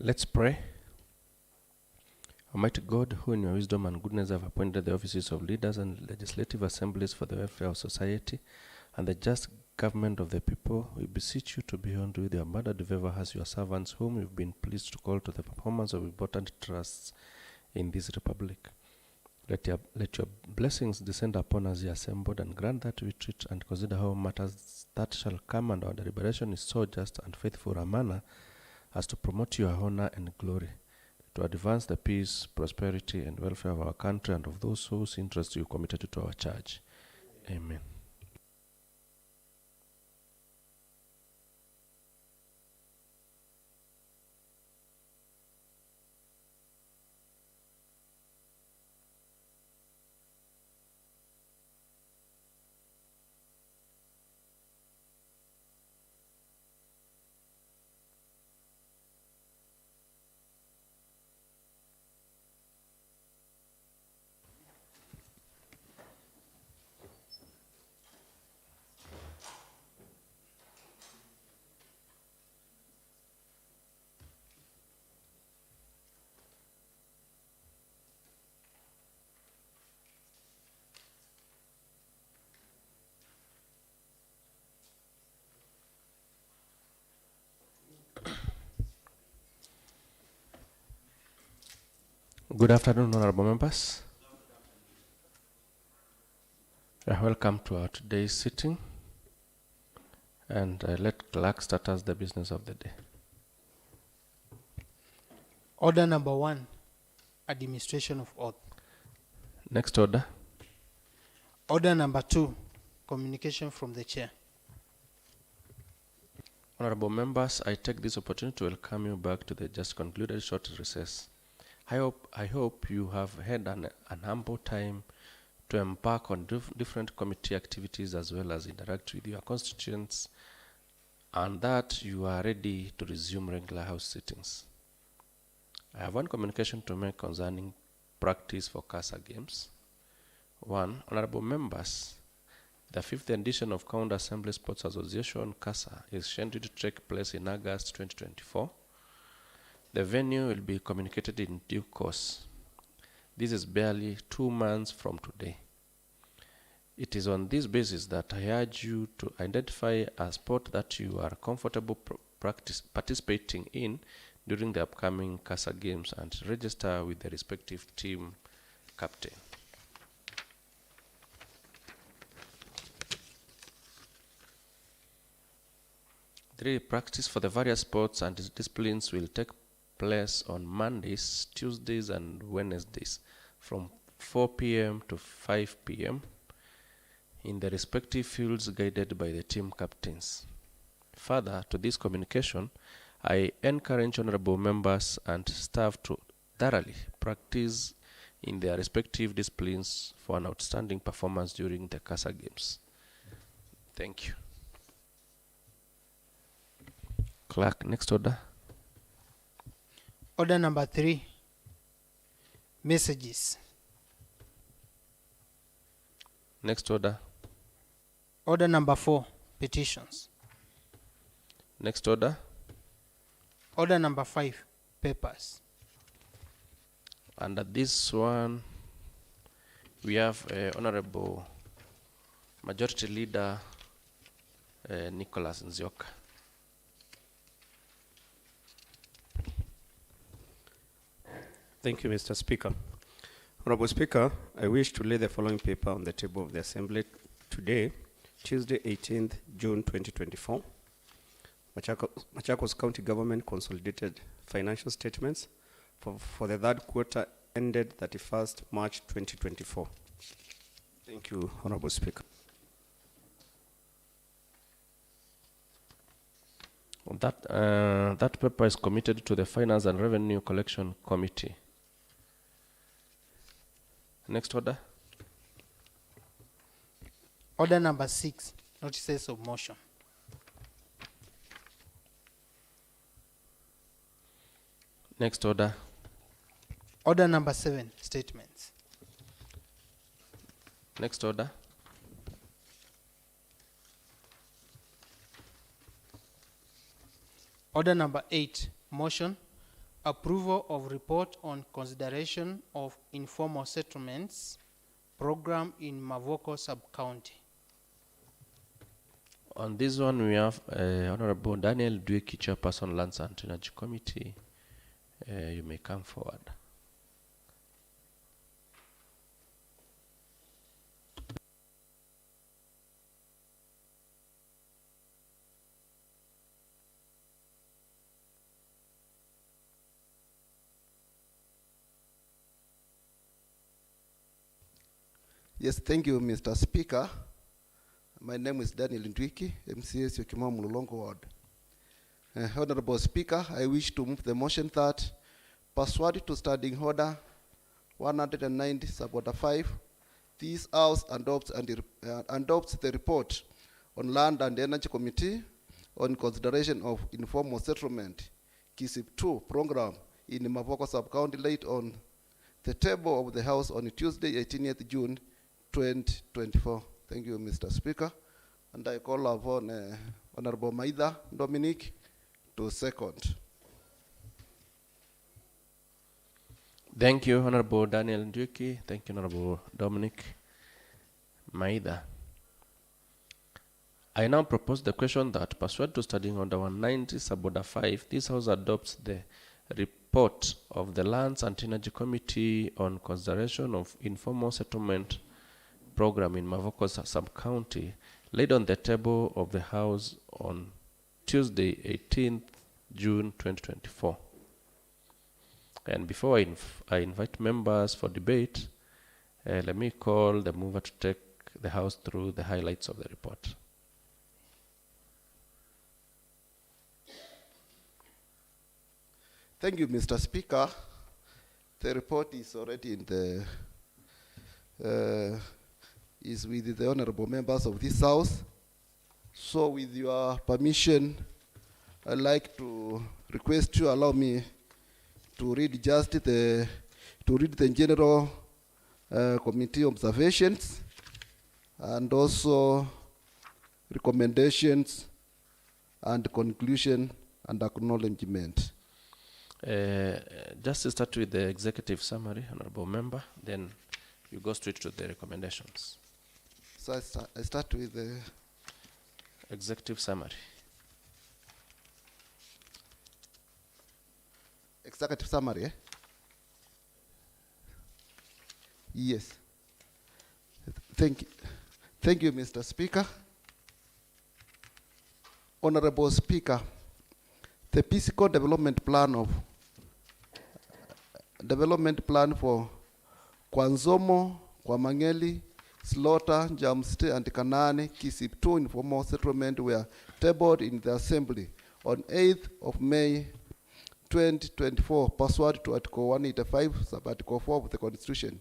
Let's pray. Almighty God, who in your wisdom and goodness have appointed the offices of leaders and legislative assemblies for the welfare of society and the just government of the people, we beseech you to be unto with your abundant favor as your servants, whom you've been pleased to call to the performance of important trusts in this republic. Let your blessings descend upon us here assembled, and grant that we treat and consider how matters that shall come under our deliberation is so just and faithful a manner as to promote your honor and glory, to advance the peace, prosperity, and welfare of our country and of those whose interests you committed to our charge. Amen. Good afternoon, honorable members. Welcome to our today's sitting, and let clerk start us the business of the day. Order number 1, administration of oath. Next order. Order number 2, communication from the chair. Honorable members, I take this opportunity to welcome you back to the just concluded short recess. I hope you have had an ample time to embark on different committee activities as well as interact with your constituents, and that you are ready to resume regular house sittings. I have one communication to make concerning practice for CASA games. 1. Honorable members, the 5th edition of County Assembly Sports Association CASA is scheduled to take place in August 2024. The venue will be communicated in due course. This is barely 2 months from today. It is on this basis that I urge you to identify a sport that you are comfortable participating in during the upcoming CASA games and register with the respective team captain. The practice for the various sports and disciplines will take place on Mondays, Tuesdays, and Wednesdays from 4 p.m. to 5 p.m. in the respective fields guided by the team captains. Further to this communication, I encourage honorable members and staff to thoroughly practice in their respective disciplines for an outstanding performance during the CASA games. Thank you. Clerk, next order. Order number 3, messages. Next order. Order number 4, petitions. Next order. Order number 5, papers. Under this one, we have Honorable Majority Leader Nicholas Nzioka. Thank you, Mr. Speaker. Honorable Speaker, I wish to lay the following paper on the table of the Assembly today, Tuesday, 18th June 2024. Machakos County Government Consolidated Financial Statements for the third quarter ended 31st March 2024. Thank you, Honorable Speaker. That paper is committed to the Finance and Revenue Collection Committee. Next order. Order number 6, notices of motion. Next order. Order number 7, statements. Next order. Order number 8, motion Approval of report on consideration of informal settlements program in Mavoko sub-county. On this one, we have Honorable Daniel Dweki, Chairperson, Lands and Energy Committee. You may come forward. Yes, thank you, Mr. Speaker. My name is Daniel Ndwiki, MCS Yokimo Mulolongo Ward. Honorable Speaker, I wish to move the motion that, pursuant to Standing Order 190 sub-order 5, this House adopts the report on Land and Energy Committee on consideration of informal settlement KISIP 2 program in Mavoko sub-county laid on the table of the House on Tuesday, 18th June 2024. Thank you, Mr. Speaker. And I call upon Honorable Maida Dominic to second. Thank you, Honorable Daniel Ndwiki. Thank you, Honorable Dominic Maida. I now propose the question that, pursuant to Standing Order 190 sub-order 5, this House adopts the report of the Lands and Energy Committee on consideration of informal settlement program in Mavoko sub-county laid on the table of the House on Tuesday, 18th June 2024. And before I invite members for debate, let me call the mover to take the House through the highlights of the report. Thank you, Mr. Speaker. The report is already in the is with the honorable members of this House. So with your permission, I'd like to request you allow me to read just the general committee observations and also recommendations and conclusion and acknowledgement. Just to start with the executive summary, honorable member, then you go straight to the recommendations. So I start with the Executive summary. executive summary. Yes. Thank you, Mr. Speaker. Honorable Speaker, the physical development plan for Kwanzomo, Kwamangeli, Slaughter, Jamste, and Kanane, KISIP 2 informal settlement were tabled in the Assembly on 8th of May 2024, pursuant to Article 185, sub-Article 4 of the Constitution.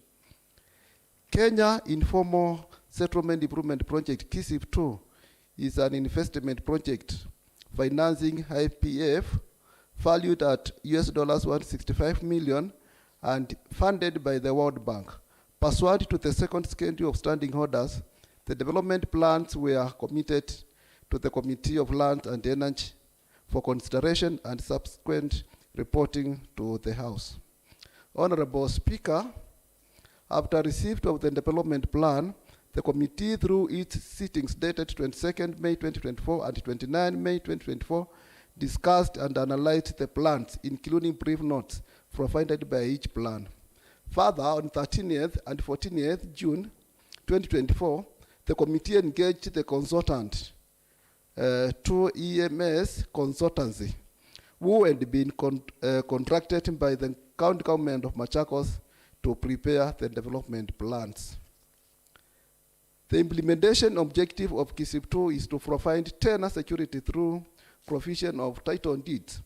Kenya Informal Settlement Improvement Project, KISIP 2, is an investment project financing IPF valued at $165 million and funded by the World Bank. Pursuant to the second schedule of standing orders, the development plans were committed to the Committee of Land and Energy for consideration and subsequent reporting to the House. Honorable Speaker, after receipt of the development plan, the committee, through its sittings dated 22nd May 2024 and 29 May 2024, discussed and analyzed the plans, including brief notes provided by each plan. Further, on 13th and 14th June 2024, the committee engaged the consultant to EMS Consultancy, who had been contracted by the county government of Machakos to prepare the development plans. The implementation objective of KISIP 2 is to provide tenant security through provision of title deeds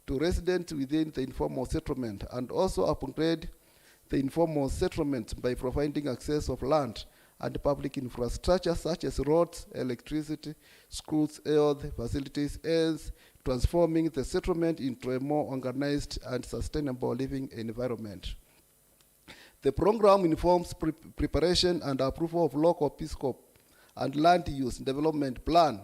to residents within the informal settlement, and also upgrade the informal settlement by providing access of land and public infrastructure such as roads, electricity, schools, health facilities, hence transforming the settlement into a more organized and sustainable living environment. The program informs preparation and approval of local peace corps and land use development plan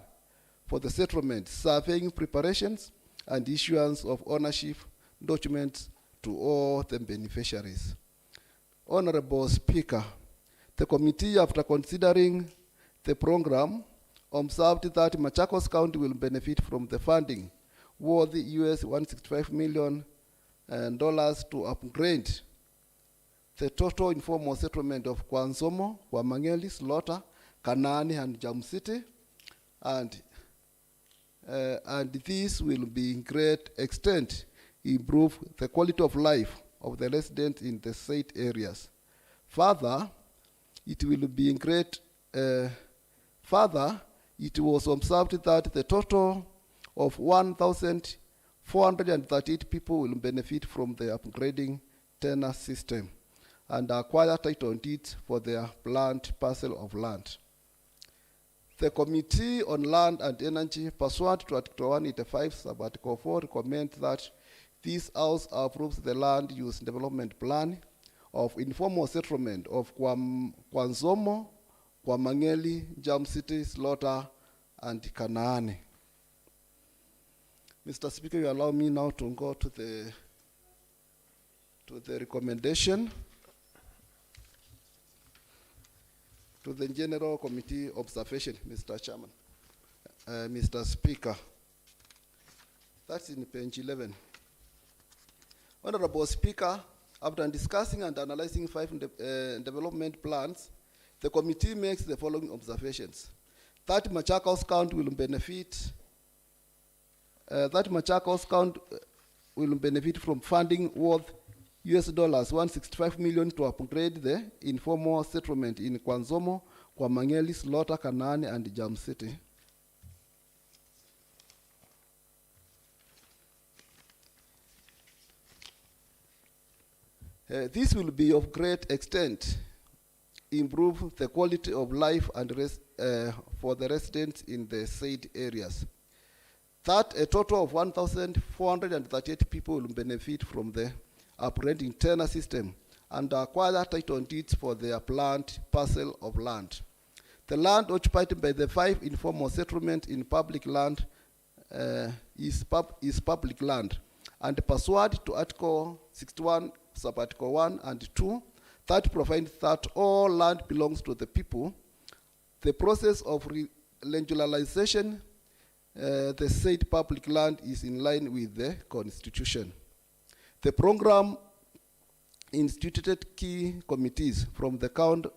for the settlement, surveying preparations and issuance of ownership documents to all the beneficiaries. Honorable Speaker, the committee, after considering the program, observed that Machakos County will benefit from the funding worth US $165 million to upgrade the total informal settlement of Kwanzomo, Kwamangeli, Slaughter, Kanani, and Jam City, and this will be in great extent improve the quality of life of the residents in the said areas. Further, it will be in great. Further, it was observed that the total of 1,438 people will benefit from the upgrading tenure system and acquire title deeds for their planned parcel of land. The Committee on Land and Energy, pursuant to Article 185, Sub-Article 4, recommends that this House approves the Land Use Development Plan of informal settlement of Kwanzomo, Kwamangeli, Jam City, Slaughter, and Kanaane. Mr. Speaker, you allow me now to go to the recommendation to the General Committee observation, Mr. Chairman. Mr. Speaker, that's in page 11. Honorable Speaker, after discussing and analyzing 5 development plans, the committee makes the following observations. That Machakos County will benefit from funding worth US $165 million to upgrade the informal settlement in Kwanzomo, Kwamangeli, Slaughter, Kanaane, and Jam City. This will be of great extent improve the quality of life and for the residents in the said areas. That a total of 1,438 people will benefit from the upgrading tenure system and acquire title deeds for their planned parcel of land. The land occupied by the 5 informal settlements in public land is public land, and pursuant to Article 61, Sub-Article 1 and 2, that provides that all land belongs to the people. The process of regionalization, the said public land is in line with the Constitution. The program instituted key committees from the county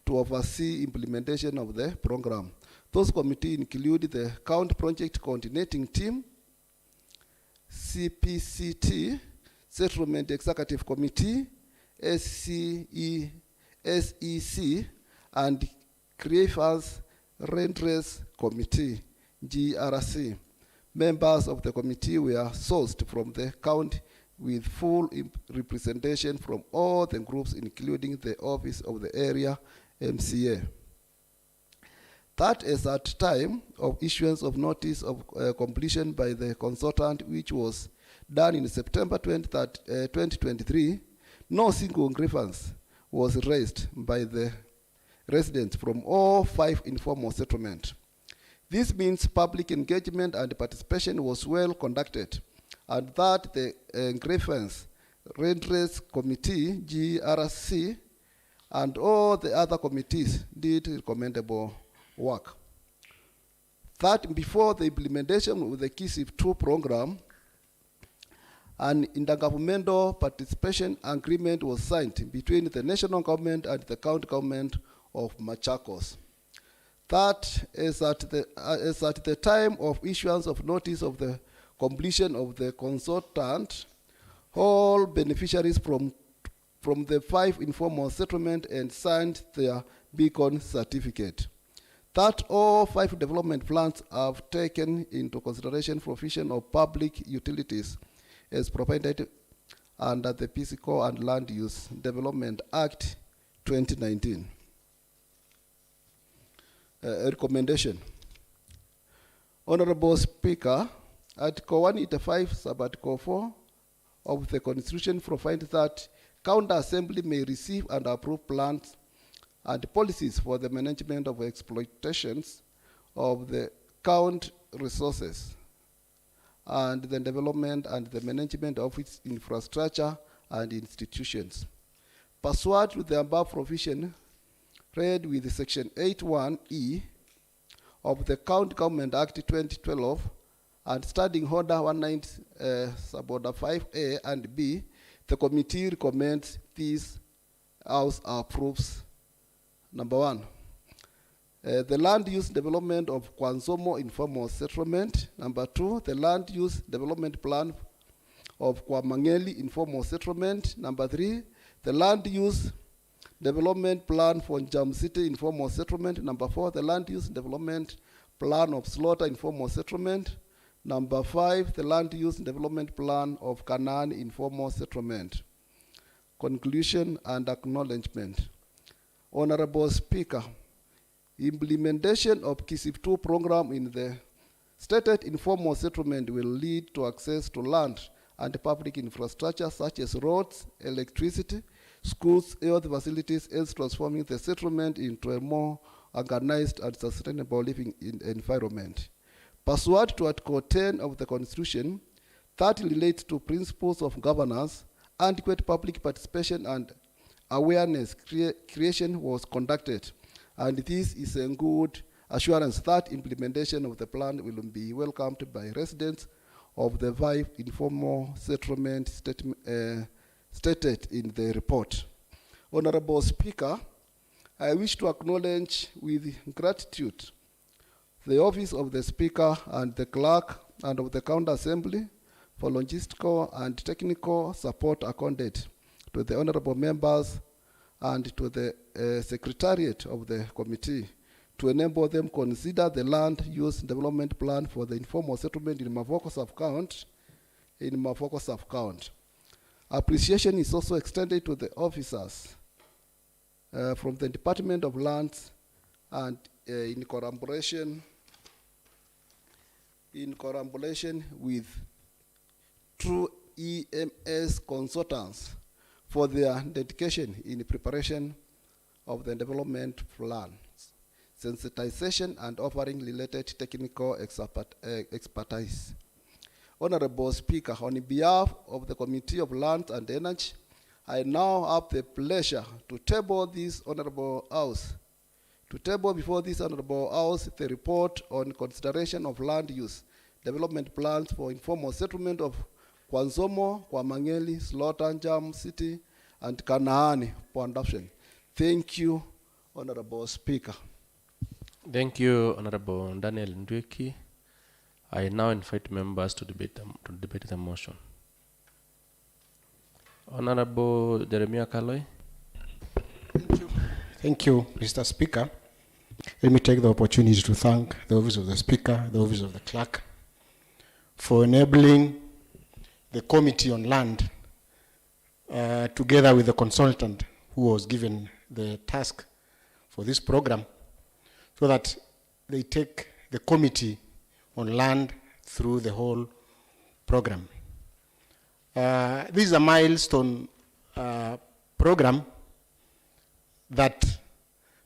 to oversee implementation of the program. Those committees include the County Project Coordinating Team, CPCT, Settlement Executive Committee, SEC, and Grievance Redress Committee, GRC. Members of the committee were sourced from the county with full representation from all the groups, including the office of the area MCA. That is at time of issuance of notice of completion by the consultant, which was done in September 2023, no single grievance was raised by the residents from all 5 informal settlements. This means public engagement and participation was well conducted, and that the Grievance Redress Committee, GRC, and all the other committees did commendable work. That before the implementation of the KISIP 2 program, an intergovernmental participation agreement was signed between the national government and the county government of Machakos. That is at the time of issuance of notice of the completion of the consultant, all beneficiaries from the 5 informal settlement and signed their beacon certificate. That all 5 development plans have taken into consideration provision of public utilities as provided under the Physical and Land Use Development Act 2019. Recommendation. Honorable Speaker, Article 185, Sub-Article 4 of the Constitution provides that County Assembly may receive and approve plans and policies for the management of exploitations of the county resources, and the development and the management of its infrastructure and institutions. Pursuant to the above provision, read with Section 81E of the County Government Act 2012 and Standing Order 19 Suborder 5A and B, the committee recommends this House approves. Number 1, the land use development of Kwanzomo informal settlement. Number 2, the land use development plan of Kwamangeli informal settlement. Number 3, the land use development plan for Jam City informal settlement. Number 4, the land use development plan of Slaughter informal settlement. Number 5, the land use development plan of Canaan informal settlement. Conclusion and acknowledgement. Honorable Speaker, implementation of KISIP 2 program in the stated informal settlement will lead to access to land and public infrastructure such as roads, electricity, schools, health facilities, as transforming the settlement into a more organized and sustainable living environment. Pursuant to Article 10 of the Constitution, that relates to principles of governance, adequate public participation and awareness creation was conducted, and this is a good assurance that implementation of the plan will be welcomed by residents of the 5 informal settlement stated in the report. Honorable Speaker, I wish to acknowledge with gratitude the Office of the Speaker and the Clerk and of the County Assembly for logistical and technical support accorded to the honorable members and to the Secretariat of the committee to enable them consider the land use development plan for the informal settlement in MACHAKOS sub-county. Appreciation is also extended to the officers from the Department of Lands and in collaboration with True EMS consultants for their dedication in preparation of the development plans, sensitization and offering related technical expertise. Honorable Speaker, on behalf of the Committee of Land and Energy, I now have the pleasure to table before this honorable house the report on consideration of land use development plans for informal settlement of Kwanzomo, Kwamangeli, Slaughter, Jam City, and Canaan for adoption. Thank you, Honorable Speaker. Thank you, Honorable Daniel Ndweki. I now invite members to debate the motion. Honorable Jeremiah Kaloi. Thank you, Mr. Speaker. Let me take the opportunity to thank the Office of the Speaker, the Office of the Clerk, for enabling the Committee on Land, together with the consultant who was given the task for this program, so that they take the Committee on Land through the whole program. This is a milestone program that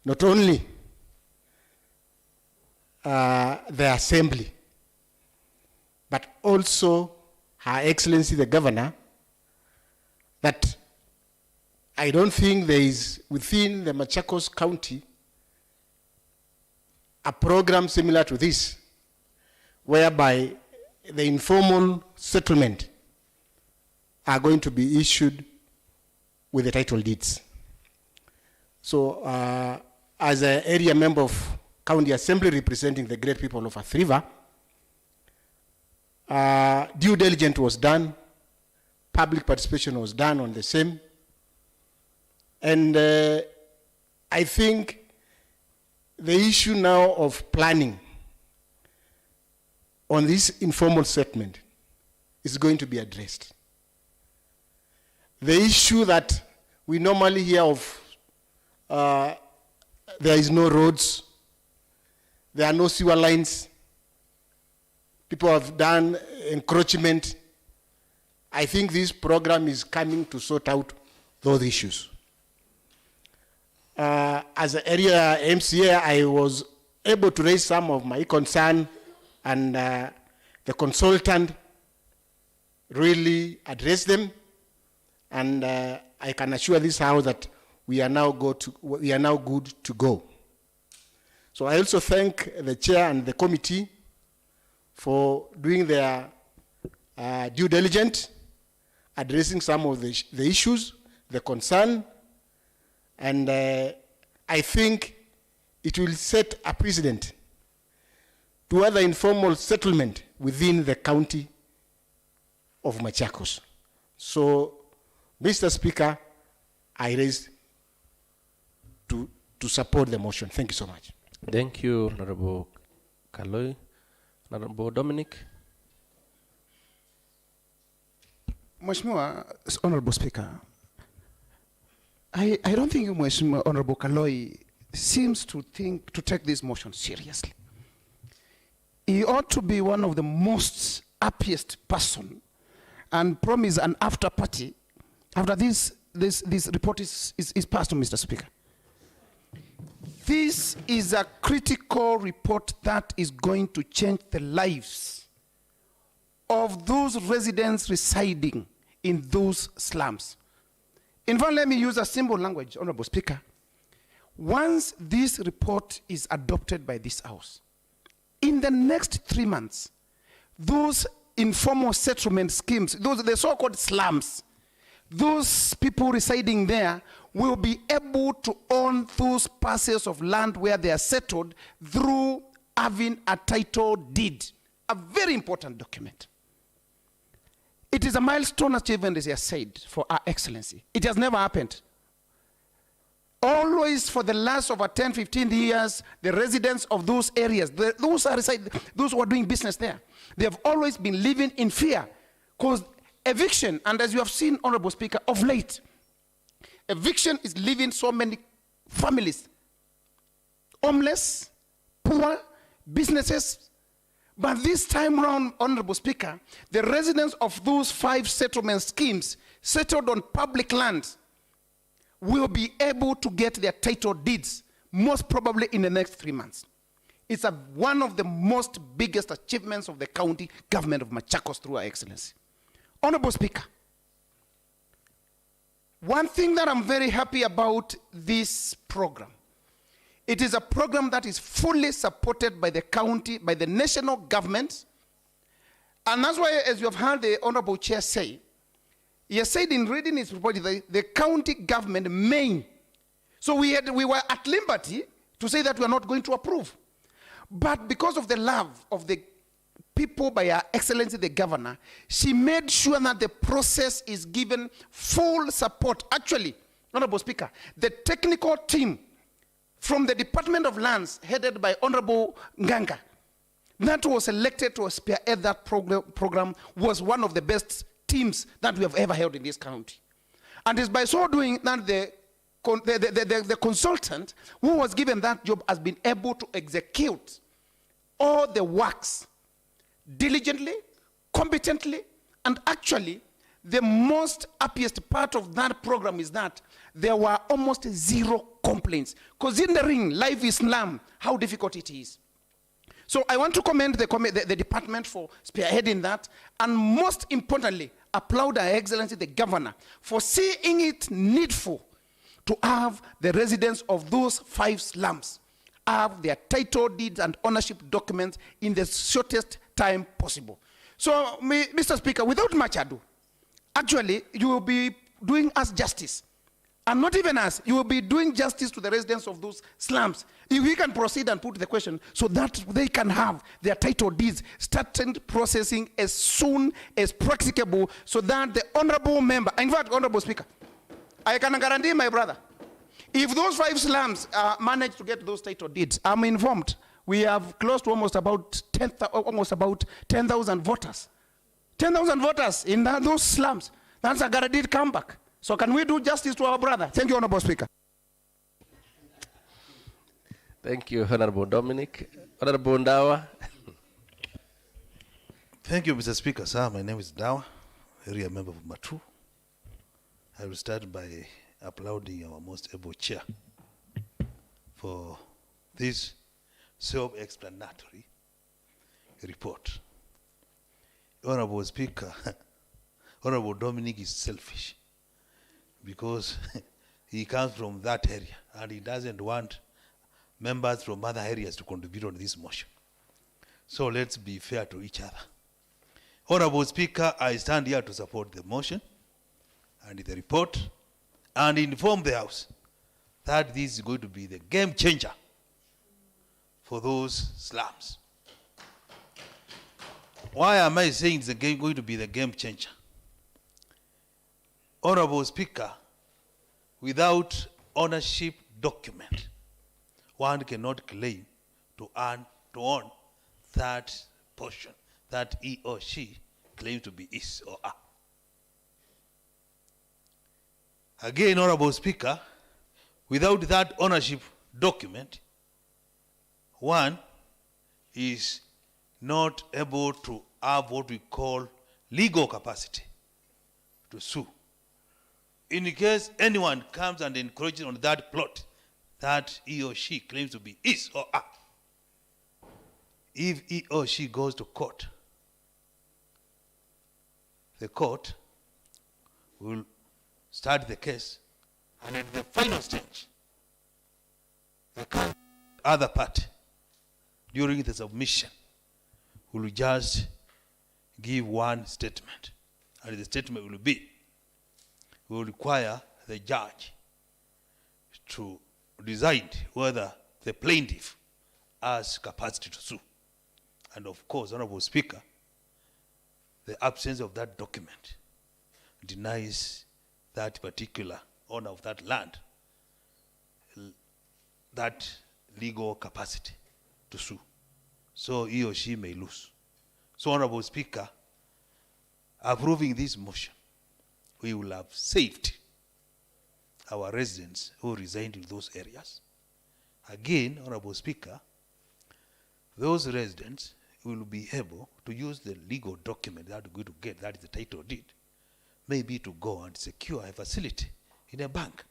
not only the Assembly, but also Her Excellency the Governor, that I don't think there is within the Machakos County a program similar to this, whereby the informal settlement are going to be issued with the title deeds. So as an area member of County Assembly representing the great people of Athi River, due diligence was done, public participation was done on the same, and I think the issue now of planning on this informal settlement is going to be addressed. The issue that we normally hear of, there is no roads, there are no sewer lines, people have done encroachment. I think this program is coming to sort out those issues. As an area MCA, I was able to raise some of my concern, and the consultant really address them, and I can assure this House that we are now good to go. So I also thank the chair and the committee for doing their due diligence, addressing some of the issues, the concern, and I think it will set a precedent to other informal settlement within the county of Machakos. So, Mr. Speaker, I raise to support the motion. Thank you so much. Thank you, Honorable Kaloi. Honorable Dominic. Mheshimiwa Honorable Speaker, I don't think Mheshimiwa Honorable Kaloi seems to take this motion seriously. He ought to be one of the most happiest person and promise an after party after this report is passed to Mr. Speaker. This is a critical report that is going to change the lives of those residents residing in those slums. In fact, let me use a simple language, Honorable Speaker. Once this report is adopted by this House, in the next 3 months, those informal settlement schemes, the so-called slums, those people residing there will be able to own those parcels of land where they are settled through having a title deed, a very important document. It is a milestone achievement, as I said, for Our Excellency. It has never happened. Always for the last over 10, 15 years, the residents of those areas, those who are doing business there, they have always been living in fear because eviction, and as you have seen, Honorable Speaker, of late, eviction is leaving so many families homeless, poor, businesses. But this time around, Honorable Speaker, the residents of those 5 settlement schemes settled on public land will be able to get their title deeds, most probably in the next 3 months. It's one of the most biggest achievements of the county government of Machakos through Our Excellency. Honorable Speaker, one thing that I'm very happy about this program, it is a program that is fully supported by the county, by the national government, and that's why, as you have heard the Honorable Chair say, he has said in reading his report, the county government may. So we were at liberty to say that we are not going to approve. But because of the love of the people by Her Excellency the Governor, she made sure that the process is given full support. Actually, Honorable Speaker, the technical team from the Department of Lands, headed by Honorable Nganga, that was elected to spearhead that program, was one of the best teams that we have ever held in this county. And it's by so doing that the consultant who was given that job has been able to execute all the works diligently, competently, and actually the most happiest part of that program is that there were almost 0 complaints. Considering life is slum, how difficult it is. So I want to commend the department for spearheading that, and most importantly, applaud Her Excellency the Governor for seeing it needful to have the residents of those 5 slums have their title deeds and ownership documents in the shortest time possible. So, Mr. Speaker, without much ado, actually, you will be doing us justice. And not even us, you will be doing justice to the residents of those slums. If we can proceed and put the question so that they can have their title deeds started processing as soon as practicable, so that the honorable member, in fact, Honorable Speaker, I can guarantee my brother, if those 5 slums manage to get those title deeds, I'm informed, we have close to almost about 10,000 voters. 10,000 voters in those slums. That's a guaranteed comeback. So can we do justice to our brother? Thank you, Honorable Speaker. Thank you, Honorable Dominic. Honorable Ndawa. Thank you, Mr. Speaker. Sir, my name is Dawa, area member of Matu. I will start by applauding our most able chair for this self-explanatory report. Honorable Speaker, Honorable Dominic is selfish because he comes from that area and he doesn't want members from other areas to contribute on this motion. So let's be fair to each other. Honorable Speaker, I stand here to support the motion and the report and inform the House that this is going to be the game changer for those slums. Why am I saying it's going to be the game changer? Honorable Speaker, without ownership document, one cannot claim to own that portion that he or she claims to be his or her. Again, Honorable Speaker, without that ownership document, one is not able to have what we call legal capacity to sue. In case anyone comes and encroaches on that plot that he or she claims to be his or her, if he or she goes to court, the court will start the case, and at the final stage, the other party, during the submission, will just give one statement, and the statement will require the judge to decide whether the plaintiff has capacity to sue. And of course, Honorable Speaker, the absence of that document denies that particular owner of that land that legal capacity to sue. So he or she may lose. So, Honorable Speaker, approving this motion, we will have saved our residents who reside in those areas. Again, Honorable Speaker, those residents will be able to use the legal document that we're going to get, that is the title deed, maybe to go and secure a facility in a bank.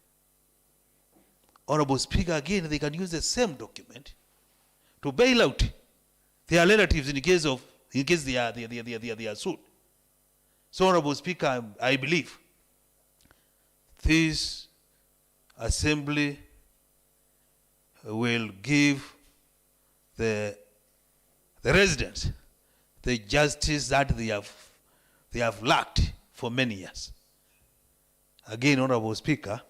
Honorable Speaker, again, they can use the same document to bail out their relatives in case they are sued. So, Honorable Speaker, I believe this assembly will give the residents the justice that they have lacked for many years. Again, Honorable Speaker,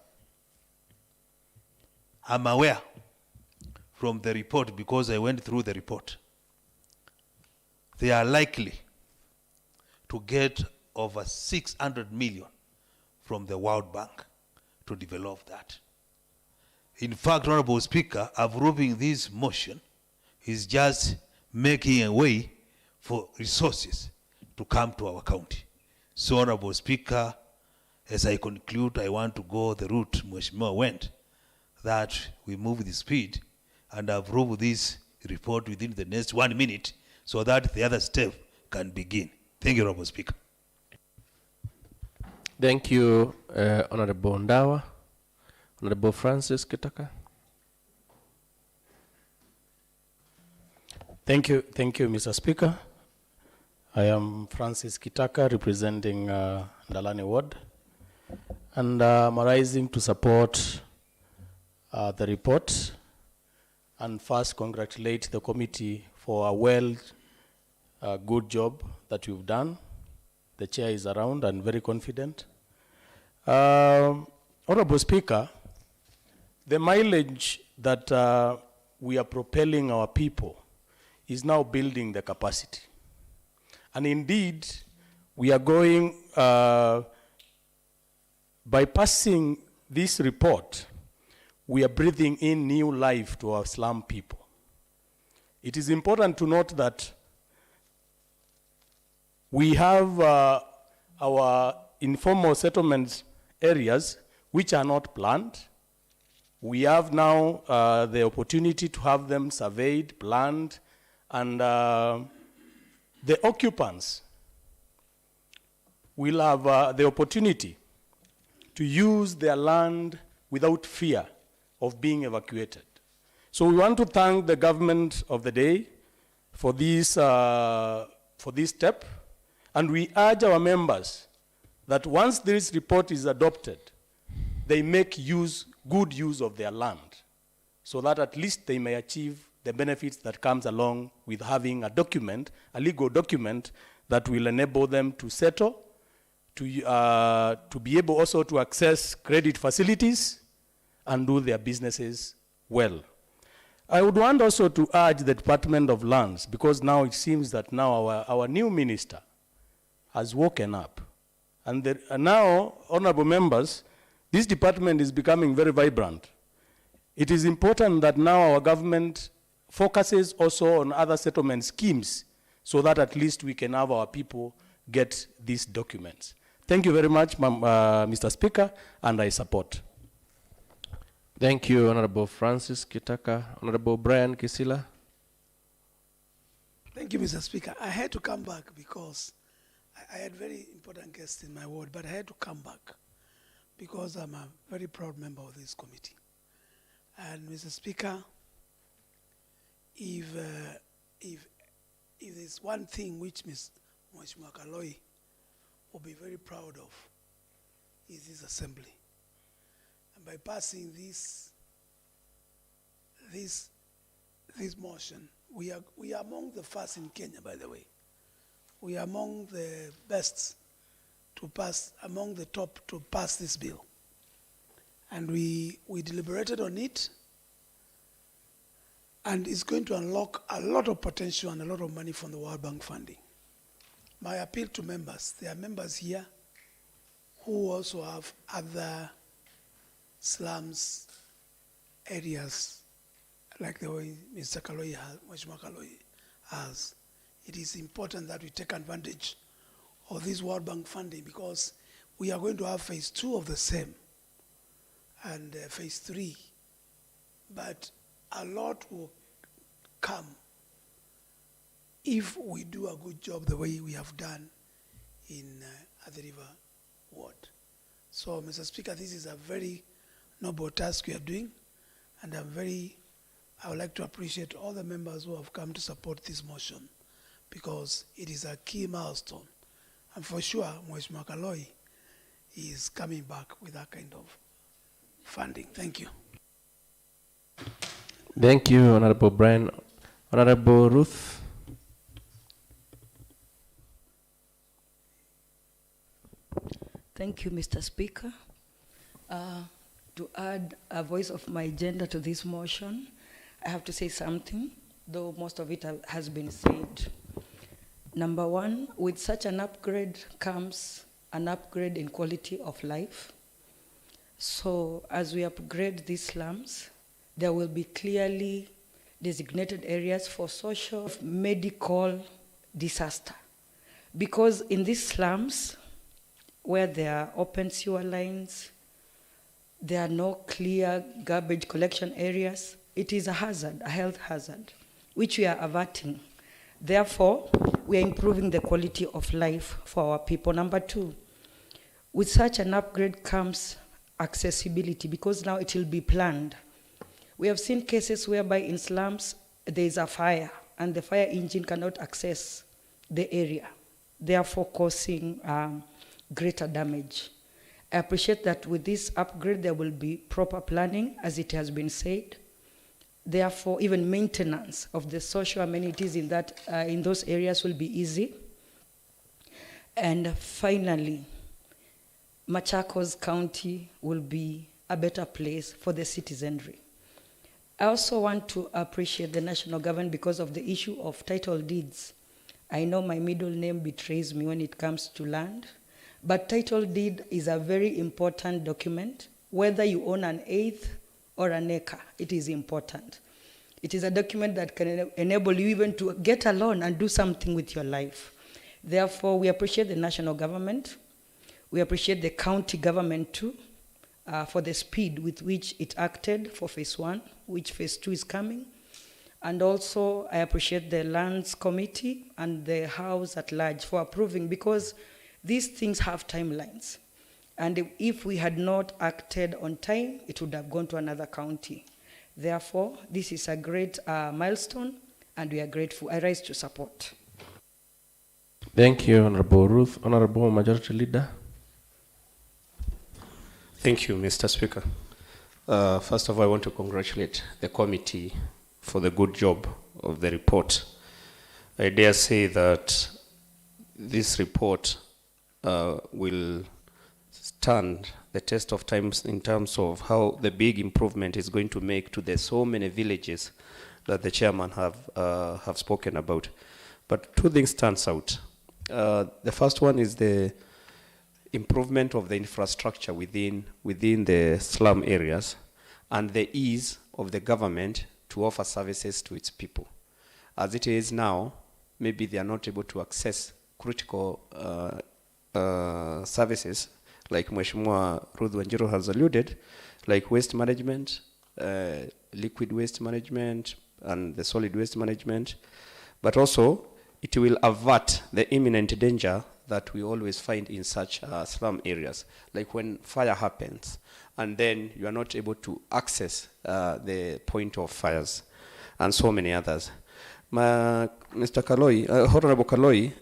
I'm aware from the report, because I went through the report, they are likely to get over 600 million from the World Bank to develop that. In fact, Honorable Speaker, approving this motion is just making a way for resources to come to our county. So, Honorable Speaker, as I conclude, I want to go the route Mheshimiwa went, that we move the speed and approve this report within the next 1 minute so that the other step can begin. Thank you, Honorable Speaker. Thank you, Honorable Ndawa. Honorable Francis Kitaka. Thank you, Mr. Speaker. I am Francis Kitaka, representing Ndalani Ward, and I'm rising to support the report, and first congratulate the committee for a good job that you've done. The chair is around and very confident. Honorable Speaker, the mileage that we are propelling our people is now building the capacity. And indeed, we are going, by passing this report, we are breathing in new life to our slum people. It is important to note that we have our informal settlement areas which are not planned. We have now the opportunity to have them surveyed, planned, and the occupants will have the opportunity to use their land without fear of being evacuated. So we want to thank the government of the day for this step, and we urge our members that once this report is adopted, they make good use of their land, so that at least they may achieve the benefits that comes along with having a document, a legal document that will enable them to settle, to be able also to access credit facilities and do their businesses well. I would want also to urge the Department of Lands, because now it seems that now our new minister has woken up. And now, honorable members, this department is becoming very vibrant. It is important that now our government focuses also on other settlement schemes, so that at least we can have our people get these documents. Thank you very much, Mr. Speaker, and I support. Thank you, Honorable Francis Kitaka. Honorable Brian Kisila. Thank you, Mr. Speaker. I had to come back because I had very important guests in my ward, but I had to come back because I'm a very proud member of this committee. And Mr. Speaker, if there's one thing which Mheshimiwa Kaloi will be very proud of, is this assembly. And by passing this motion, we are among the first in Kenya, by the way. We are among the best to pass, among the top to pass this bill. And we deliberated on it, and it's going to unlock a lot of potential and a lot of money from the World Bank funding. My appeal to members, there are members here who also have other slums areas, like the way Mr. Kaloi has, Mheshimiwa Kaloi has. It is important that we take advantage of this World Bank funding, because we are going to have phase 2 of the same and phase 3. But a lot will come if we do a good job the way we have done in Athi River Ward. So, Mr. Speaker, this is a very noble task we are doing, and I would like to appreciate all the members who have come to support this motion, because it is a key milestone. And for sure, Mheshimiwa Kaloi is coming back with that kind of funding. Thank you. Thank you, Honorable Brian. Honorable Ruth. Thank you, Mr. Speaker. To add a voice of my gender to this motion, I have to say something, though most of it has been said. Number one, with such an upgrade comes an upgrade in quality of life. So as we upgrade these slums, there will be clearly designated areas for social, medical disaster. Because in these slums, where there are open sewer lines, there are no clear garbage collection areas, it is a hazard, a health hazard, which we are averting. Therefore, we are improving the quality of life for our people. Number two, with such an upgrade comes accessibility, because now it will be planned. We have seen cases whereby in slums there is a fire and the fire engine cannot access the area, therefore causing greater damage. I appreciate that with this upgrade there will be proper planning, as it has been said. Therefore, even maintenance of the social amenities in those areas will be easy. And finally, Machakos County will be a better place for the citizenry. I also want to appreciate the national government because of the issue of title deeds. I know my middle name betrays me when it comes to land, but title deed is a very important document. Whether you own an eighth or an acre, it is important. It is a document that can enable you even to get a loan and do something with your life. Therefore, we appreciate the national government. We appreciate the county government too, for the speed with which it acted for phase 1, which phase 2 is coming. And also, I appreciate the Lands Committee and the House at large for approving, because these things have timelines. And if we had not acted on time, it would have gone to another county. Therefore, this is a great milestone, and we are grateful. I rise to support. Thank you, Honorable Ruth. Honorable Majority Leader. Thank you, Mr. Speaker. First of all, I want to congratulate the committee for the good job of the report. I dare say that this report will stand the test of times in terms of how the big improvement is going to make to the so many villages that the chairman have spoken about. But two things stands out. The first one is the improvement of the infrastructure within the slum areas and the ease of the government to offer services to its people. As it is now, maybe they are not able to access critical services like Mheshimiwa Ruth Wanjiru has alluded, like waste management, liquid waste management, and the solid waste management. But also, it will avert the imminent danger that we always find in such slum areas, like when fire happens, and then you are not able to access the point of fires, and so many others. Mr. Kaloi, Honorable Kaloi,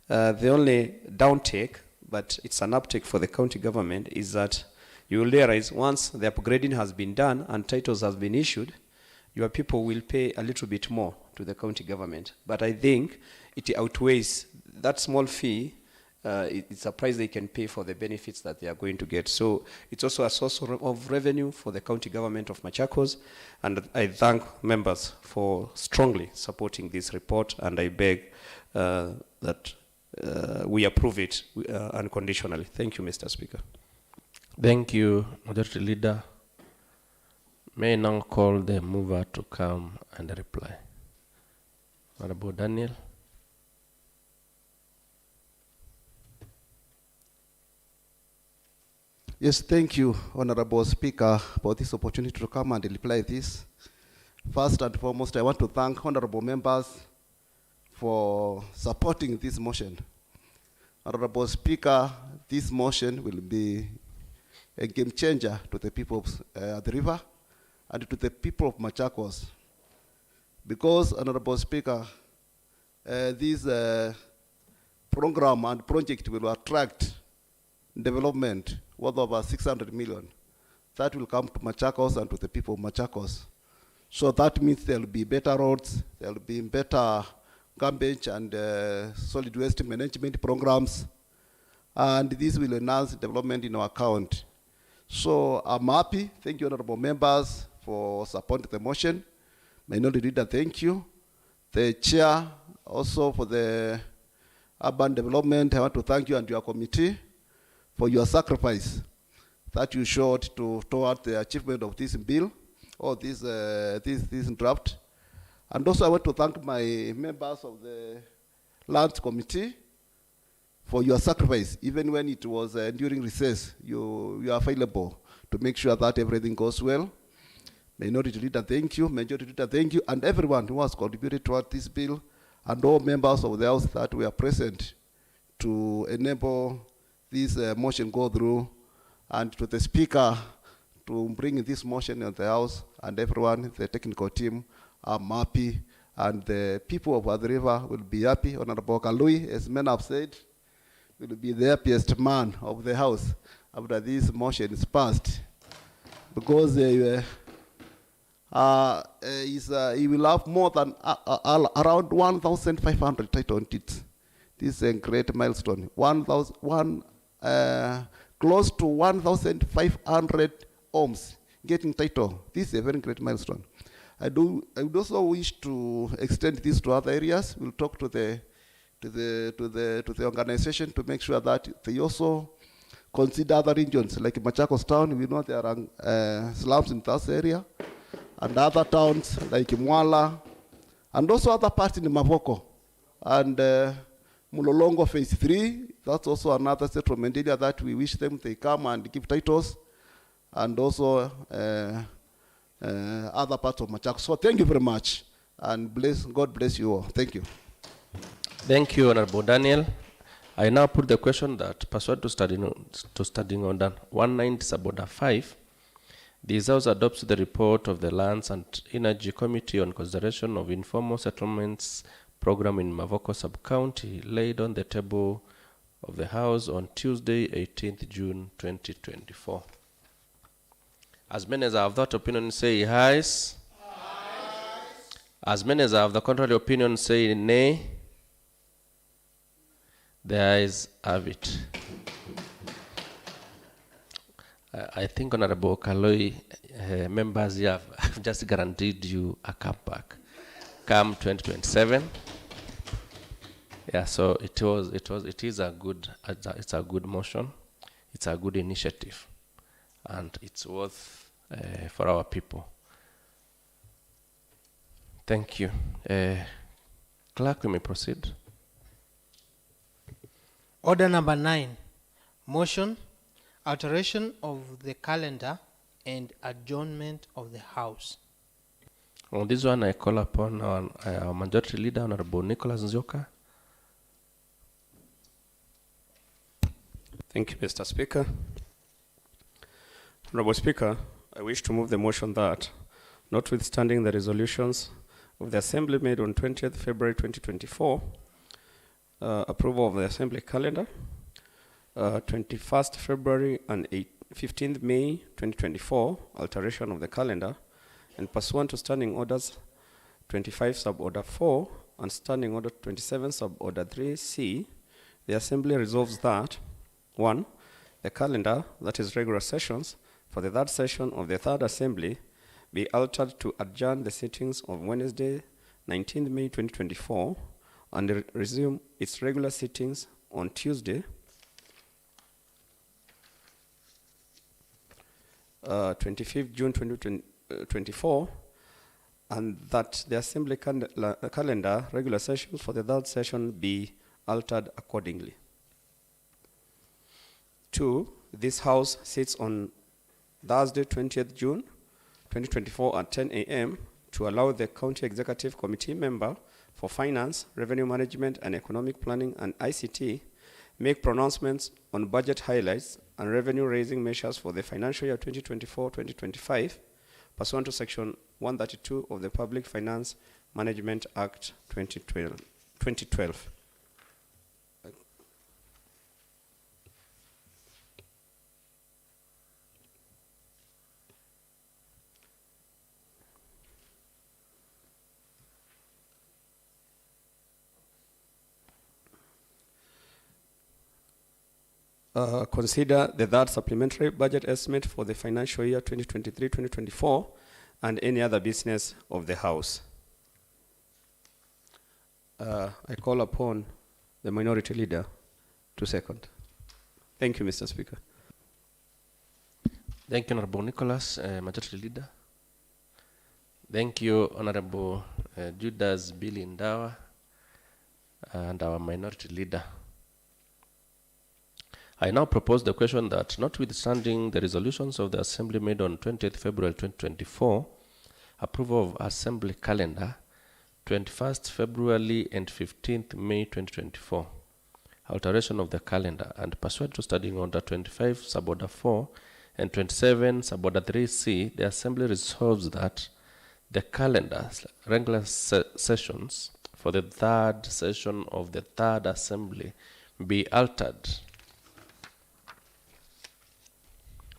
the only downtake, but it's an uptake for the county government, is that you will realize once the upgrading has been done and titles have been issued, your people will pay a little bit more to the county government. But I think it outweighs that small fee. It's a price they can pay for the benefits that they are going to get. So it's also a source of revenue for the county government of Machakos. And I thank members for strongly supporting this report, and I beg that we approve it unconditionally. Thank you, Mr. Speaker. Thank you, Majority Leader. May I now call the mover to come and reply. Honorable Daniel. Yes, thank you, Honorable Speaker, for this opportunity to come and reply this. First and foremost, I want to thank honorable members for supporting this motion. Honorable Speaker, this motion will be a game changer to the people of the river and to the people of Machakos. Because, Honorable Speaker, this program and project will attract development worth over 600 million. That will come to Machakos and to the people of Machakos. So that means there will be better roads, there will be better garbage and solid waste management programs, and this will enhance development in our county. So I'm happy. Thank you, honorable members, for supporting the motion. Minority Leader, thank you. The chair, also for the urban development, I want to thank you and your committee for your sacrifice that you showed toward the achievement of this bill, or this draft. And also I want to thank my members of the Lands Committee for your sacrifice. Even when it was during recess, you are available to make sure that everything goes well. Minority Leader, thank you. Majority Leader, thank you. And everyone who has contributed toward this bill, and all members of the House that were present to enable this motion go through, and to the Speaker to bring this motion in the House, and everyone, the technical team, I'm happy, and the people of the river will be happy. Honorable Kalui, as men have said, will be the happiest man of the House after this motion is passed, because he will have more than around 1,500 title deeds. This is a great milestone. Close to 1,500 homes getting title. This is a very great milestone. I would also wish to extend this to other areas. We'll talk to the organization to make sure that they also consider other regions like Machakos town. We know there are slums in that area, and other towns like Mwala, and also other parts in Mavoko, and Mulolongo phase 3. That's also another settlement area that we wish they come and give titles, and also other parts of Machakos. So thank you very much, and God bless you all. Thank you. Thank you, Honorable Daniel. I now put the question that pursuant to studying order 190 sub-order 5, this House adopts the report of the Lands and Energy Committee on consideration of informal settlements program in Mavoko sub-county laid on the table of the House on Tuesday, 18th June 2024. As many as are of that opinion say ayes. As many as are of the contrary opinion say nay. The ayes have it. I think Honorable Kaloi, members here have just guaranteed you a comeback come 2027. Yeah, so it is a good, it's a good motion, it's a good initiative, and it's worth for our people. Thank you. Clerk, we may proceed. Order number 9, motion, alteration of the calendar and adjournment of the House. On this one, I call upon our Majority Leader, Honorable Nicholas Nzioka. Thank you, Mr. Speaker. Honorable Speaker, I wish to move the motion that, notwithstanding the resolutions of the Assembly made on 20th February 2024, approval of the Assembly calendar, 21st February and 15th May 2024, alteration of the calendar, and pursuant to Standing Orders 25 Sub-Order 4 and Standing Order 27 Sub-Order 3C, the Assembly resolves that 1. The calendar, that is regular sessions, for the third session of the Third Assembly be altered to adjourn the sittings of Wednesday, 19th May 2024, and resume its regular sittings on Tuesday, 25th June 2024, and that the Assembly calendar regular sessions for the third session be altered accordingly. 2. This House sits on Thursday, 20th June 2024 at 10 a.m. to allow the County Executive Committee member for Finance, Revenue Management and Economic Planning and ICT make pronouncements on budget highlights and revenue-raising measures for the financial year 2024-2025 pursuant to Section 132 of the Public Finance Management Act 2012. Consider the third supplementary budget estimate for the financial year 2023-2024 and any other business of the House. I call upon the Minority Leader to second. Thank you, Mr. Speaker. Thank you, Honorable Nicholas, Majority Leader. Thank you, Honorable Judas Billy Ndawa, and our Minority Leader. I now propose the question that, notwithstanding the resolutions of the Assembly made on 20th February 2024, approval of Assembly calendar, 21st February and 15th May 2024, alteration of the calendar, and pursuant to Standing Order 25 Sub-Order 4 and 27 Sub-Order 3C, the Assembly resolves that the calendar regular sessions for the third session of the Third Assembly be altered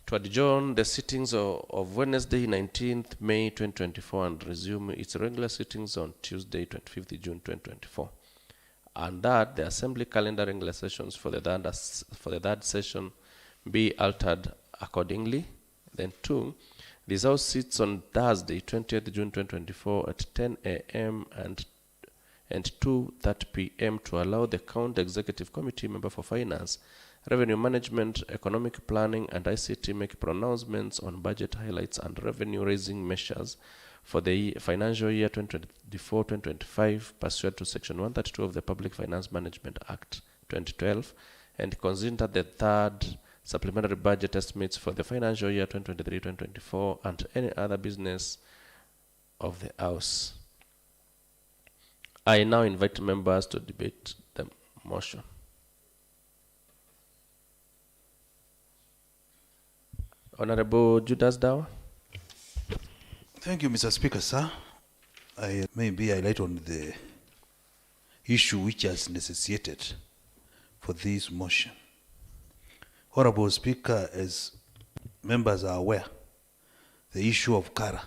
to adjourn the sittings of Wednesday, 19th May 2024 and resume its regular sittings on Tuesday, 25th June 2024. And that the Assembly calendar regular sessions for the third session be altered accordingly. Then 2, this House sits on Thursday, 20th June 2024 at 10 a.m. and 2:30 p.m. to allow the County Executive Committee member for Finance, Revenue Management, Economic Planning and ICT make pronouncements on budget highlights and revenue-raising measures for the financial year 2024-2025 pursuant to Section 132 of the Public Finance Management Act 2012 and consider the third supplementary budget estimates for the financial year 2023-2024 and any other business of the House. I now invite members to debate the motion. Honorable Judas Dawa. Thank you, Mr. Speaker, sir. I maybe highlight on the issue which has necessitated for this motion. Honorable Speaker, as members are aware, the issue of Kara.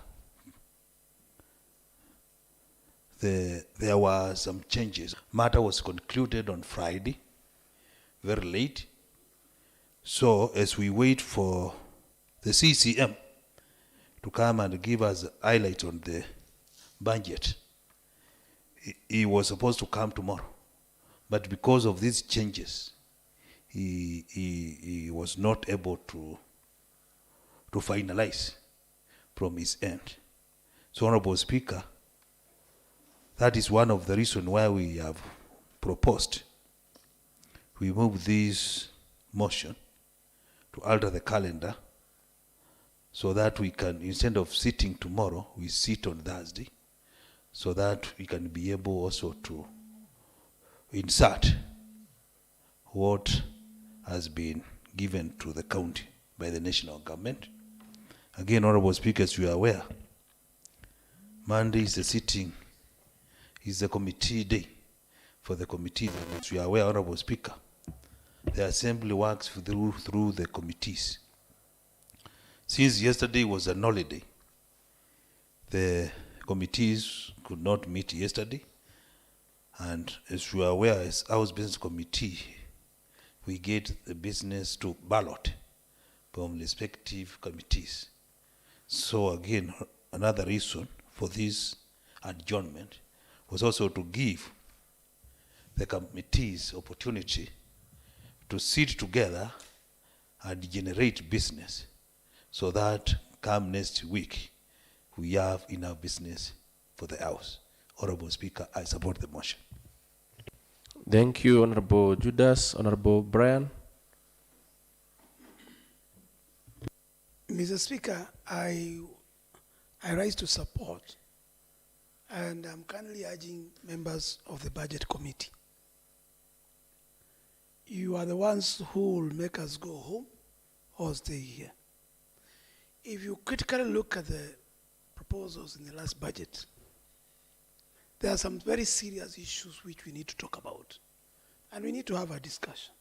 There were some changes. Matter was concluded on Friday, very late. So as we wait for the CCM to come and give us highlight on the budget, he was supposed to come tomorrow. But because of these changes, he was not able to finalize from his end. So, Honorable Speaker, that is one of the reasons why we have proposed we move this motion to alter the calendar so that we can, instead of sitting tomorrow, we sit on Thursday, so that we can be able also to insert what has been given to the county by the national government. Again, Honorable Speakers, you are aware, Monday is the sitting, is the committee day for the committees. And as you are aware, Honorable Speaker, the assembly works through the committees. Since yesterday was a holiday, the committees could not meet yesterday. And as you are aware, as House Business Committee, we get the business to ballot from respective committees. So again, another reason for this adjournment was also to give the committees opportunity to sit together and generate business, so that come next week we have enough business for the House. Honorable Speaker, I support the motion. Thank you, Honorable Judas. Honorable Brian. Mr. Speaker, I rise to support, and I'm kindly urging members of the Budget Committee. You are the ones who will make us go home or stay here. If you critically look at the proposals in the last budget, there are some very serious issues which we need to talk about, and we need to have a discussion.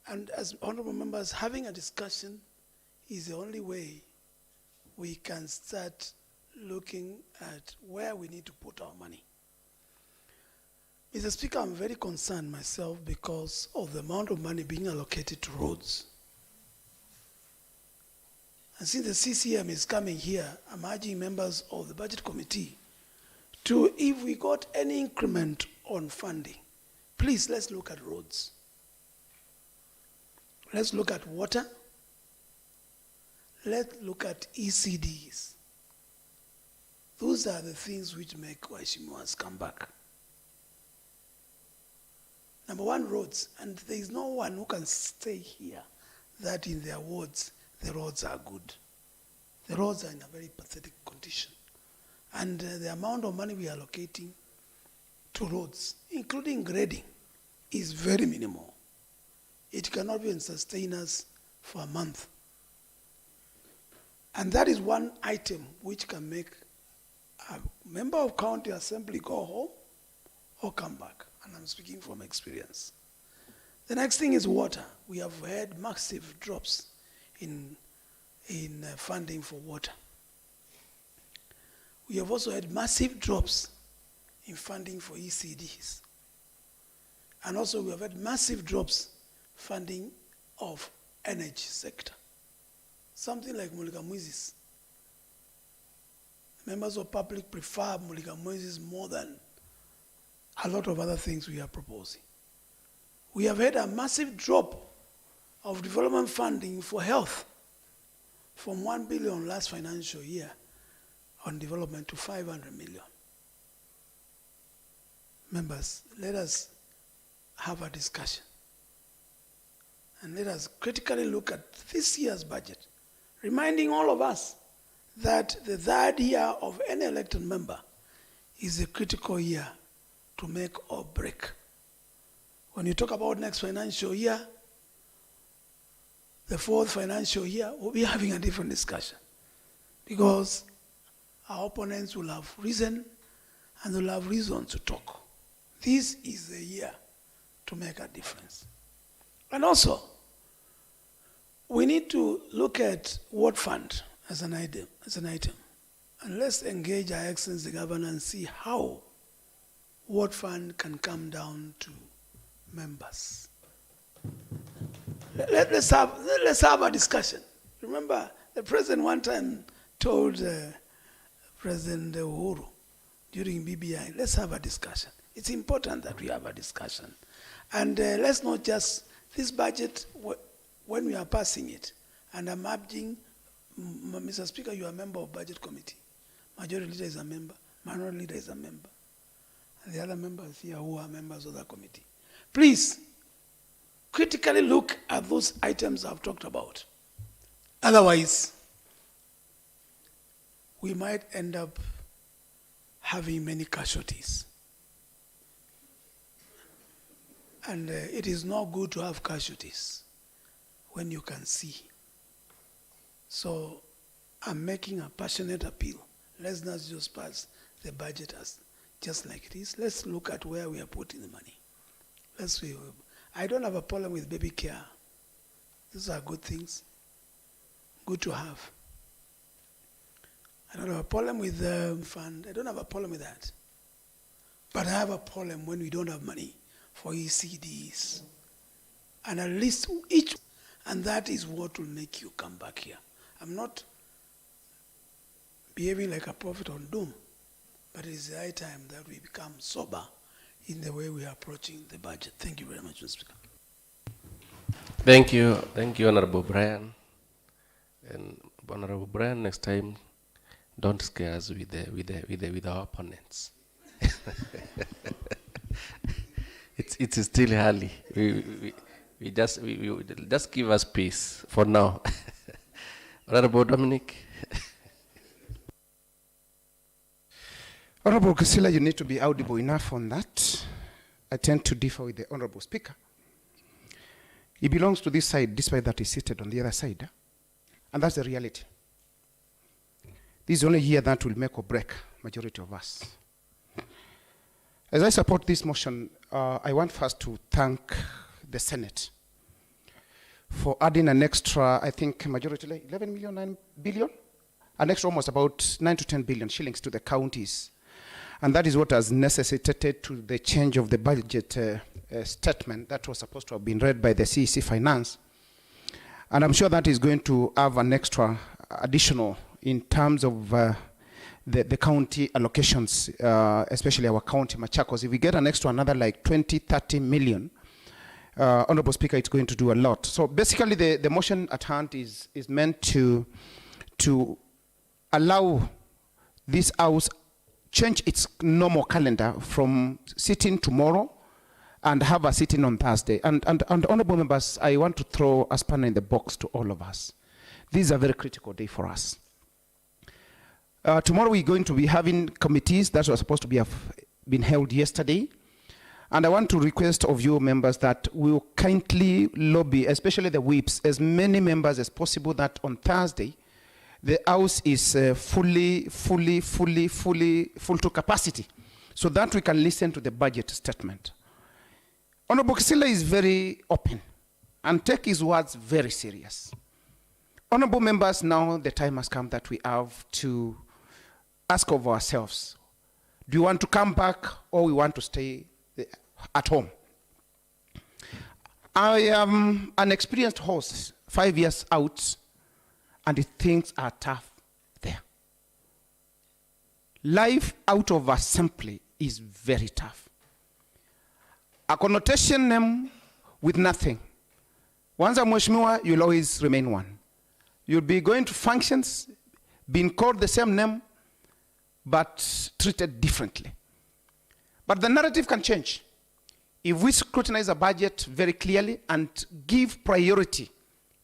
And as honorable members, having a discussion is the only way we can start looking at where we need to put our money. Mr. Speaker, I'm very concerned myself because of the amount of money being allocated to roads. And since the CCM is coming here, I'm urging members of the Budget Committee to, if we got any increment on funding, please let's look at roads. Let's look at water. Let's look at ECDs. Those are the things which make Waheshimiwas come back. Number one, roads. And there is no one who can stay here that in their wards, the roads are good. The roads are in a very pathetic condition. And the amount of money we are allocating to roads, including grading, is very minimal. It cannot even sustain us for a month. And that is one item which can make a member of county assembly go home or come back. And I'm speaking from experience. The next thing is water. We have had massive drops in funding for water. We have also had massive drops in funding for ECDs. And also we have had massive drops funding of energy sector. Something like Muligamwizis. Members of public prefer Muligamwizis more than a lot of other things we are proposing. We have had a massive drop of development funding for health from 1 billion last financial year on development to 500 million. Members, let us have a discussion. And let us critically look at this year's budget, reminding all of us that the third year of any elected member is a critical year to make or break. When you talk about next financial year, the fourth financial year, we'll be having a different discussion, because our opponents will have risen and will have reason to talk. This is the year to make a difference. And also, we need to look at what fund. as an item. And let's engage Our Excellency the Governor and see how what fund can come down to members. Let's have a discussion. Remember, the president one time told President Uhuru during BBI, let's have a discussion. It's important that we have a discussion. And let's not just, this budget, when we are passing it, and I'm urging, Mr. Speaker, you are a member of Budget Committee. Majority Leader is a member, Minority Leader is a member. And the other members here who are members of the committee. Please, critically look at those items I've talked about. Otherwise, we might end up having many casualties. And it is not good to have casualties when you can see. So I'm making a passionate appeal. Let's not just pass the budget as just like it is. Let's look at where we are putting the money. Let's see. I don't have a problem with baby care. These are good things. Good to have. I don't have a problem with the fund. I don't have a problem with that. But I have a problem when we don't have money for ECDs. And at least each, and that is what will make you come back here. I'm not behaving like a prophet on doom, but it is high time that we become sober in the way we are approaching the budget. Thank you very much, Mr. Speaker. Thank you, Honorable Brian. And Honorable Brian, next time, don't scare us with our opponents. It's still early. We just give us peace for now. Honorable Dominic. Honorable Kisila, you need to be audible enough on that. I tend to differ with the Honorable Speaker. He belongs to this side, despite that he's seated on the other side. And that's the reality. This is only a year that will make or break majority of us. As I support this motion, I want first to thank the Senate for adding an extra, I think, majority, 11 million, 9 billion? An extra almost about 9 to 10 billion shillings to the counties. And that is what has necessitated to the change of the budget statement that was supposed to have been read by the CEC Finance. And I'm sure that is going to have an extra additional in terms of the county allocations, especially our county, Machakos. If we get an extra another like 20, 30 million, Honorable Speaker, it's going to do a lot. So basically the motion at hand is meant to allow this House change its normal calendar from sitting tomorrow and have a sitting on Thursday. And honorable members, I want to throw a spanner in the box to all of us. This is a very critical day for us. Tomorrow we're going to be having committees that were supposed to be been held yesterday. And I want to request of you members that we will kindly lobby, especially the whips, as many members as possible that on Thursday, the House is full to capacity, so that we can listen to the budget statement. Honorable Kisila is very open and take his words very serious. Honorable members, now the time has come that we have to ask of ourselves, do you want to come back or we want to stay at home? I am an experienced host, 5 years out, and things are tough there. Life out of assembly is very tough. A connotation name with nothing. Once a mheshimiwa, you'll always remain one. You'll be going to functions, being called the same name, but treated differently. But the narrative can change. If we scrutinize a budget very clearly and give priority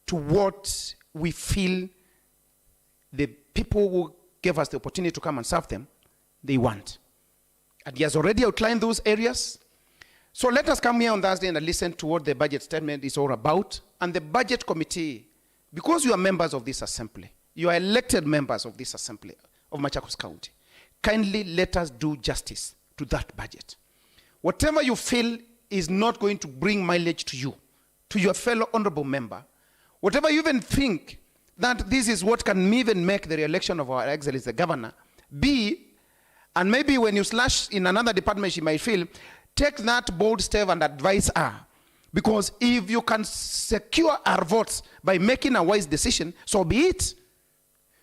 to what we feel the people who gave us the opportunity to come and serve them, they want. And he has already outlined those areas. So let us come here on Thursday and listen to what the budget statement is all about. And the budget committee, because you are members of this assembly, you are elected members of this assembly of Machakos County, kindly let us do justice to that budget. Whatever you feel is not going to bring mileage to you, to your fellow honorable member, whatever you even think that this is what can even make the re-election of our Excellency the Governor. B, and maybe when you slash in another department, she might feel, take that bold step and advise her. Because if you can secure our votes by making a wise decision, so be it.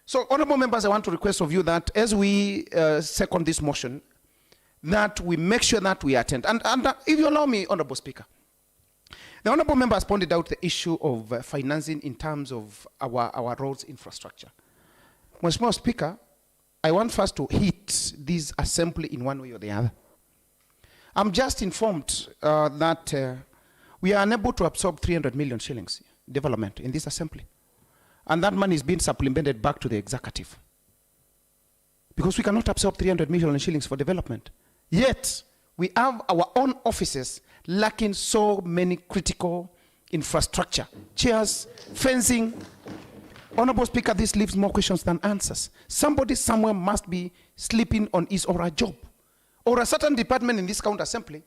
So, honorable members, I want to request of you that as we second this motion, that we make sure that we attend. And if you allow me, Honorable Speaker, the honorable member has pointed out the issue of financing in terms of our roads infrastructure. Mheshimiwa Speaker, I want first to hit this assembly in one way or the other. I'm just informed that we are unable to absorb 300 million shillings development in this assembly. And that money is being supplemented back to the executive. Because we cannot absorb 300 million shillings for development. Yet, we have our own offices lacking so many critical infrastructure. Chairs, fencing. Honorable Speaker, this leaves more questions than answers. Somebody somewhere must be sleeping on his or her job. Or a certain department in this county assembly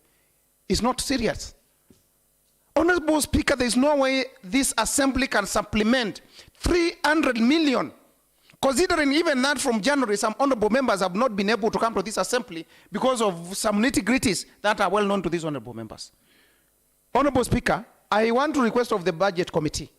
is not serious. Honorable Speaker, there is no way this assembly can supplement 300 million. Considering even that from January, some honorable members have not been able to come to this assembly because of some nitty-gritties that are well known to these honorable members. Honorable Speaker, I want to request of the budget committee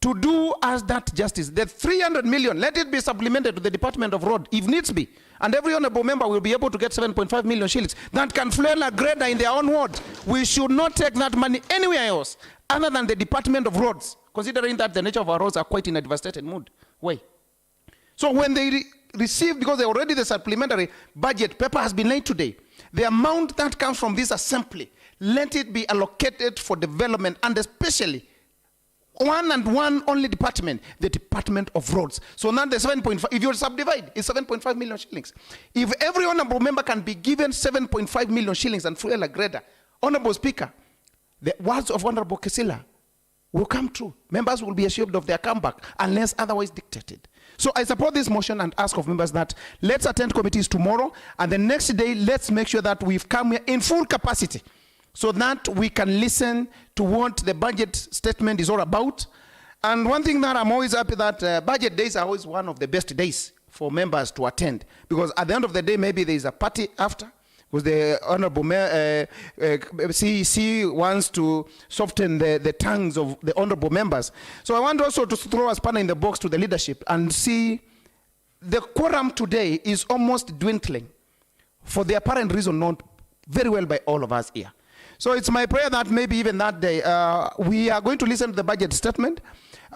to do us that justice. The 300 million, let it be supplemented to the Department of Road if needs be. And every honorable member will be able to get 7.5 million shillings that can flail a grader in their own ward. We should not take that money anywhere else other than the Department of Roads, considering that the nature of our roads are quite in a devastated mood. Way. So when they receive, because they already the supplementary budget paper has been laid today, the amount that comes from this assembly, let it be allocated for development, and especially one and one only department, the Department of Roads. So now the 7.5, if you subdivide, it's 7.5 million shillings. If every honorable member can be given 7.5 million shillings and fuel a grader, Honorable Speaker, the words of Honorable Kisila will come true. Members will be assured of their comeback unless otherwise dictated. So I support this motion and ask of members that let's attend committees tomorrow, and the next day let's make sure that we've come here in full capacity so that we can listen to what the budget statement is all about. And one thing that I'm always happy that budget days are always one of the best days for members to attend, because at the end of the day maybe there is a party after, because the Honorable CEC wants to soften the tongues of the honorable members. So I want also to throw a spanner in the box to the leadership and see the quorum today is almost dwindling for the apparent reason known very well by all of us here. So it's my prayer that maybe even that day we are going to listen to the budget statement,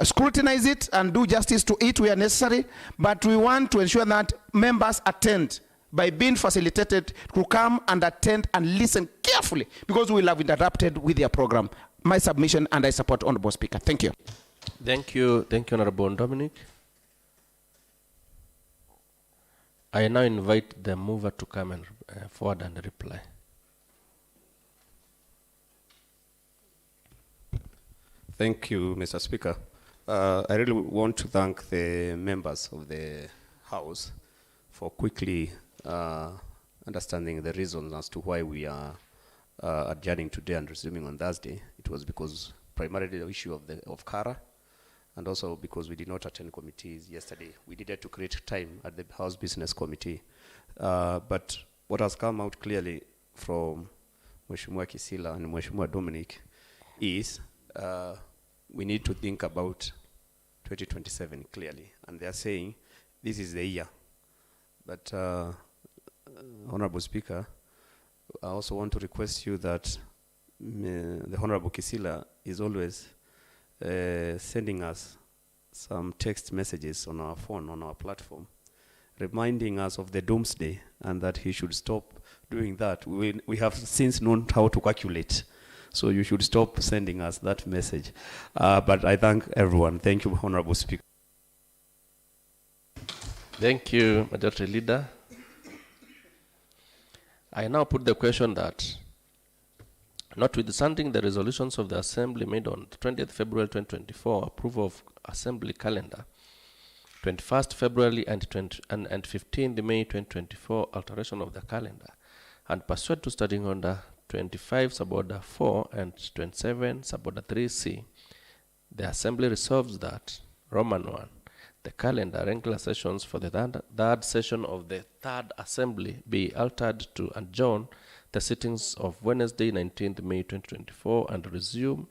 scrutinize it and do justice to it where necessary, but we want to ensure that members attend by being facilitated to come and attend and listen carefully, because we will have interrupted with their program. My submission, and I support Honorable Speaker. Thank you. Thank you, Honorable Dominic. I now invite the mover to come and forward and reply. Thank you, Mr. Speaker. I really want to thank the members of the House for quickly understanding the reasons as to why we are adjourning today and resuming on Thursday. It was because primarily the issue of Kara, and also because we did not attend committees yesterday. We needed to create time at the House Business Committee. But what has come out clearly from Mheshimiwa Kisila and Mheshimiwa Dominic is we need to think about 2027 clearly. And they are saying this is the year. But Honorable Speaker, I also want to request you that the Honorable Kisila is always sending us some text messages on our phone, on our platform, reminding us of the doomsday, and that he should stop doing that. We have since known how to calculate, so you should stop sending us that message. But I thank everyone. Thank you, Honorable Speaker. Thank you, Majority Leader. I now put the question that, notwithstanding the resolutions of the Assembly made on 20th February 2024, approval of Assembly calendar, 21st February and 15th May 2024, alteration of the calendar, and pursuant to Standing Order 25 Suborder 4 and 27 Suborder 3C, the Assembly resolves that Roman 1. The calendar regular sessions for the third session of the Third Assembly be altered to adjourn the sittings of Wednesday, 19th May 2024 and resume.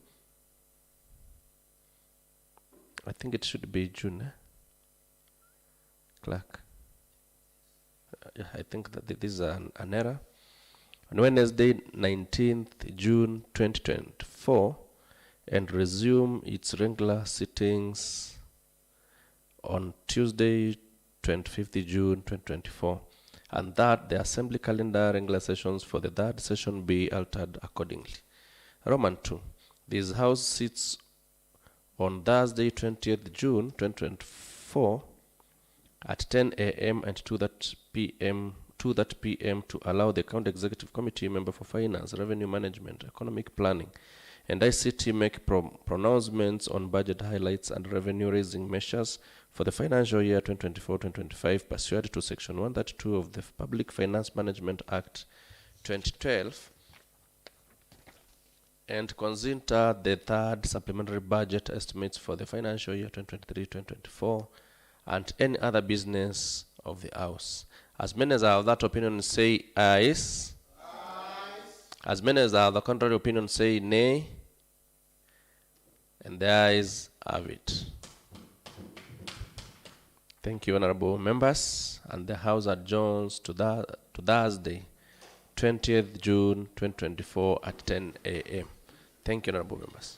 I think it should be June. Clerk. Yeah, I think that this is an error. On Wednesday, 19th June 2024 and resume its regular sittings on Tuesday, 25th June 2024, and that the Assembly calendar regular sessions for the third session be altered accordingly. Roman 2. This House sits on Thursday, 20th June 2024 at 10 a.m. and 2:30 p.m. to allow the County Executive Committee member for Finance, Revenue Management, Economic Planning, and ICT make pronouncements on budget highlights and revenue-raising measures for the financial year 2024-2025 pursuant to Section 132 of the Public Finance Management Act 2012, and consider the third supplementary budget estimates for the financial year 2023-2024 and any other business of the House. As many as are of that opinion say ayes. As many as are of the contrary opinion say nay. And the ayes have it. Thank you, honorable members. And the House adjourns to Thursday, 20th June 2024 at 10 a.m. Thank you, honorable members.